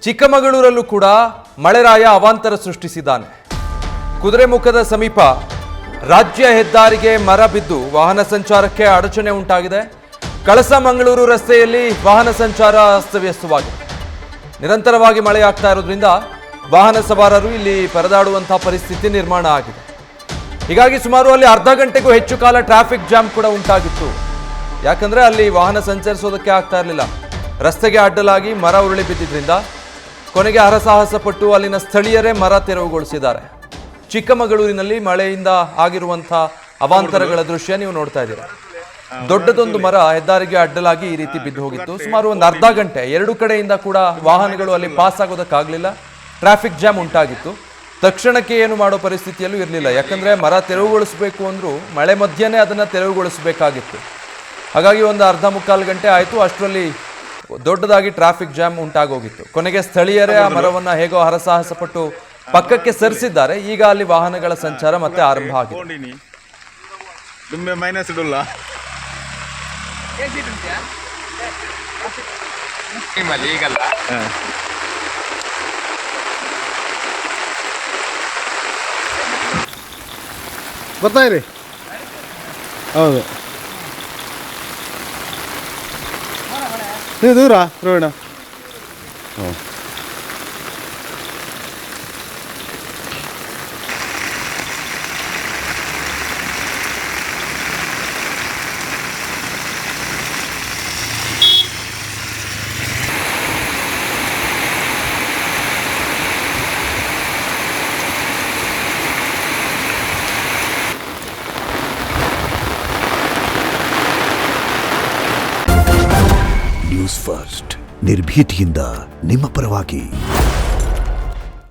ಚಿಕ್ಕಮಗಳೂರಲ್ಲೂ ಕೂಡ ಮಳೆರಾಯ ಅವಾಂತರ ಸೃಷ್ಟಿಸಿದ್ದಾನೆ. ಕುದುರೆಮುಖದ ಸಮೀಪ ರಾಜ್ಯ ಹೆದ್ದಾರಿಗೆ ಮರ ಬಿದ್ದು ವಾಹನ ಸಂಚಾರಕ್ಕೆ ಅಡಚಣೆ ಉಂಟಾಗಿದೆ. ಕಳಸಾ ಮಂಗಳೂರು ರಸ್ತೆಯಲ್ಲಿ ವಾಹನ ಸಂಚಾರ ಅಸ್ತವ್ಯಸ್ತವಾಗಿದೆ. ನಿರಂತರವಾಗಿ ಮಳೆಯಾಗ್ತಾ ಇರೋದ್ರಿಂದ ವಾಹನ ಸವಾರರು ಇಲ್ಲಿ ಪರದಾಡುವಂತಹ ಪರಿಸ್ಥಿತಿ ನಿರ್ಮಾಣ ಆಗಿದೆ. ಹೀಗಾಗಿ ಸುಮಾರು ಅಲ್ಲಿ ಅರ್ಧ ಗಂಟೆಗೂ ಹೆಚ್ಚು ಕಾಲ ಟ್ರಾಫಿಕ್ ಜಾಮ್ ಕೂಡ ಉಂಟಾಗಿತ್ತು. ಯಾಕಂದ್ರೆ ಅಲ್ಲಿ ವಾಹನ ಸಂಚರಿಸೋದಕ್ಕೆ ಆಗ್ತಾ ಇರಲಿಲ್ಲ. ರಸ್ತೆಗೆ ಅಡ್ಡಲಾಗಿ ಮರ ಉರುಳಿ ಬಿದ್ದಿದ್ರಿಂದ ಕೊನೆಗೆ ಹರಸಾಹಸ ಪಟ್ಟು ಅಲ್ಲಿನ ಸ್ಥಳೀಯರೇ ಮರ ತೆರವುಗೊಳಿಸಿದ್ದಾರೆ. ಚಿಕ್ಕಮಗಳೂರಿನಲ್ಲಿ ಮಳೆಯಿಂದ ಆಗಿರುವಂತಹ ಅವಾಂತರಗಳ ದೃಶ್ಯ ನೀವು ನೋಡ್ತಾ ಇದ್ದೀರಾ. ದೊಡ್ಡದೊಂದು ಮರ ಹೆದ್ದಾರಿಗೆ ಅಡ್ಡಲಾಗಿ ಈ ರೀತಿ ಬಿದ್ದು ಹೋಗಿತ್ತು. ಸುಮಾರು ಒಂದು ಅರ್ಧ ಗಂಟೆ ಎರಡು ಕಡೆಯಿಂದ ಕೂಡ ವಾಹನಗಳು ಅಲ್ಲಿ ಪಾಸ್ ಆಗೋದಕ್ಕಾಗಲಿಲ್ಲ. ಟ್ರಾಫಿಕ್ ಜಾಮ್ ಉಂಟಾಗಿತ್ತು. ತಕ್ಷಣಕ್ಕೆ ಏನು ಮಾಡೋ ಪರಿಸ್ಥಿತಿಯಲ್ಲೂ ಇರಲಿಲ್ಲ. ಯಾಕಂದ್ರೆ ಮರ ತೆರವುಗೊಳಿಸಬೇಕು ಅಂದ್ರೂ ಮಳೆ ಮಧ್ಯೆನೇ ಅದನ್ನ ತೆರವುಗೊಳಿಸಬೇಕಾಗಿತ್ತು. ಹಾಗಾಗಿ ಒಂದು ಅರ್ಧ ಮುಕ್ಕಾಲು ಗಂಟೆ ಆಯಿತು. ಅಷ್ಟರಲ್ಲಿ ದೊಡ್ಡದಾಗಿ ಟ್ರಾಫಿಕ್ ಜಾಮ್ ಉಂಟಾಗೋಗಿತ್ತು. ಕೊನೆಗೆ ಸ್ಥಳೀಯರೇ ಆ ಮರವನ್ನ ಹೇಗೋ ಹರಸಾಹಸ ಪಟ್ಟು ಪಕ್ಕಕ್ಕೆ ಸರಿಸಿದ್ದಾರೆ. ಈಗ ಅಲ್ಲಿ ವಾಹನಗಳ ಸಂಚಾರ ಮತ್ತೆ ಆರಂಭ ಆಗಿದೆ. ಗೊತ್ತಾಯಿರಿ ಹೌದು ನೀವು ದೂರ ರೋಣ ಹ್ಞೂ ನ್ಯೂಸ್ ಫಸ್ಟ್ ನಿರ್ಭೀತಿಯಿಂದ ನಿಮ್ಮ ಪರವಾಗಿ.